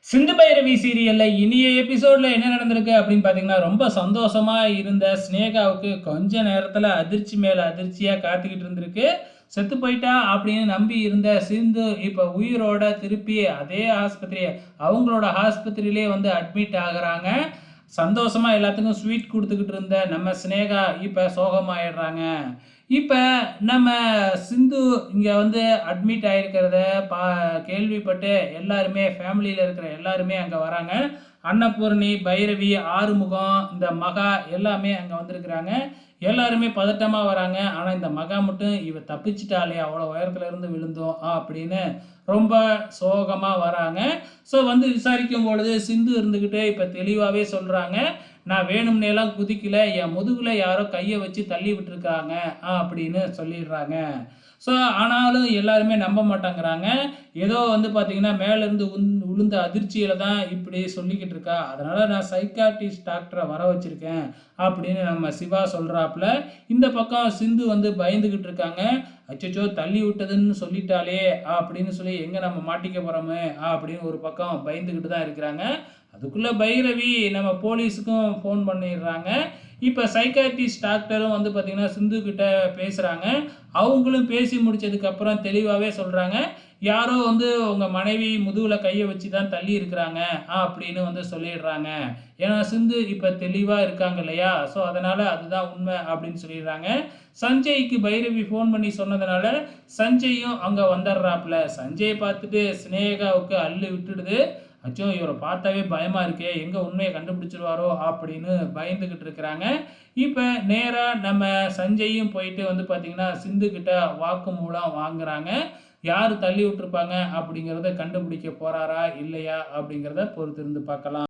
சிந்து பைரவி சீரியல்ல இனிய எபிசோட்ல என்ன நடந்திருக்கு அப்படின்னு பார்த்தீங்கன்னா, ரொம்ப சந்தோஷமா இருந்த சினேகாவுக்கு கொஞ்ச நேரத்துல அதிர்ச்சி மேல அதிர்ச்சியா காத்துக்கிட்டு இருந்திருக்கு. செத்து போயிட்டா அப்படின்னு நம்பி இருந்த சிந்து இப்ப உயிரோட திருப்பி அதே ஆஸ்பத்திரி அவங்களோட ஆஸ்பத்திரியிலே வந்து அட்மிட் ஆகுறாங்க. சந்தோஷமா எல்லாத்துக்கும் ஸ்வீட் குடுத்துக்கிட்டு இருந்த நம்ம சினேகா இப்ப சோகமாயிடுறாங்க. இப்ப நம்ம சிந்து இங்க வந்து அட்மிட் ஆயிருக்கிறத பா கேள்விப்பட்டு எல்லாருமே ஃபேமிலியில இருக்கிற எல்லாருமே அங்க வராங்க. அன்னபூரணி, பைரவி, ஆறுமுகம், இந்த மகா எல்லாமே அங்க வந்திருக்கிறாங்க. எல்லாருமே பதட்டமா வராங்க. ஆனா இந்த மகா மட்டும் இவ தப்பிச்சிட்டாளே அவ்வளோ உயரத்துல இருந்து விழுந்தோம் அப்படின்னு ரொம்ப சோகமா வராங்க. ஸோ வந்து விசாரிக்கும் பொழுது சிந்து இருந்துக்கிட்டு இப்ப தெளிவாவே சொல்றாங்க. நான் வேணும்னேலாம் குதிக்கல. என் முதுகுல யாரோ கைய வச்சு தள்ளி விட்டுருக்காங்க அப்படின்னு சொல்லிடுறாங்க. ஸோ ஆனாலும் எல்லாருமே நம்ப மாட்டேங்கிறாங்க. ஏதோ வந்து பார்த்தீங்கன்னா, மேலேருந்து விழுந்த அதிர்ச்சியில தான் இப்படி சொல்லிக்கிட்டு இருக்கா. அதனால நான் சைக்காட்ரிஸ்ட் டாக்டர வர வச்சிருக்கேன் அப்படின்னு நம்ம சிவா சொல்றாப்புல. இந்த பக்கம் சிந்து வந்து பயந்துகிட்டு இருக்காங்க. அச்சச்சோ! தள்ளி விட்டதுன்னு சொல்லிட்டாளே அப்படின்னு சொல்லி எங்க நம்ம மாட்டிக்க போறோமே அப்படின்னு ஒரு பக்கம் பயந்துகிட்டு தான் இருக்கிறாங்க. அதுக்குள்ள பைரவி நம்ம போலீஸுக்கும் ஃபோன் பண்ணிடுறாங்க. இப்ப சைக்காட்ரிஸ்ட் டாக்டரும் வந்து பார்த்தீங்கன்னா, சிந்து கிட்ட பேசுறாங்க. அவங்களும் பேசி முடிச்சதுக்கு அப்புறம் தெளிவாவே சொல்றாங்க. யாரோ வந்து உங்க மனைவி முதுகுல கைய வச்சு தான் தள்ளி இருக்கிறாங்க அப்படின்னு வந்து சொல்லிடுறாங்க. ஏன்னா சிந்து இப்ப தெளிவா இருக்காங்க இல்லையா? ஸோ அதனால அதுதான் உண்மை அப்படின்னு சொல்லிடுறாங்க. சஞ்சய்க்கு பைரவி ஃபோன் பண்ணி சொன்னதுனால, சஞ்சயும் அங்க வந்துடுறாப்புல. சஞ்சய பார்த்துட்டு சினேகாவுக்கு அல்லு விட்டுடுது. அச்சோ! இவர பார்த்தாவே பயமா இருக்கே! எங்க உண்மைய கண்டுபிடிச்சுருவாரோ! அப்படின்னு பயந்துகிட்டு இருக்கிறாங்க. இப்ப நேரா நம்ம சஞ்சயும் போயிட்டு வந்து பார்த்தீங்கன்னா, சிந்து கிட்ட வாக்குமூலம் வாங்குறாங்க. யாரு தள்ளி விட்டுருப்பாங்க அப்படிங்கிறத கண்டுபிடிக்க போறாரா? இல்லையா? அப்படிங்கிறத பொறுத்திருந்து பார்க்கலாம்.